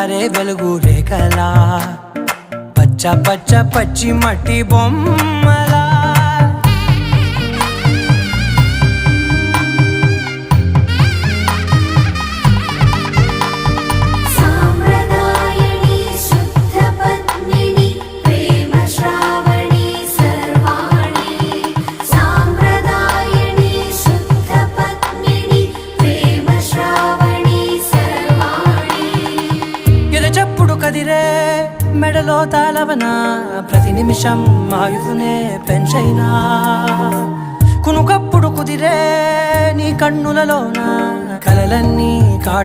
జారే వెలుగు రేఖలా పచ్చ పచ్చ పచ్చి మట్టి బొమ్మలా చెప్పుడు కదిరే మెడలో తాళవన ప్రతి నిమిషం ఆయుధునే పెంచైనా కునుకప్పుడు కుదిరే నీ కన్నులలోన కలలన్నీ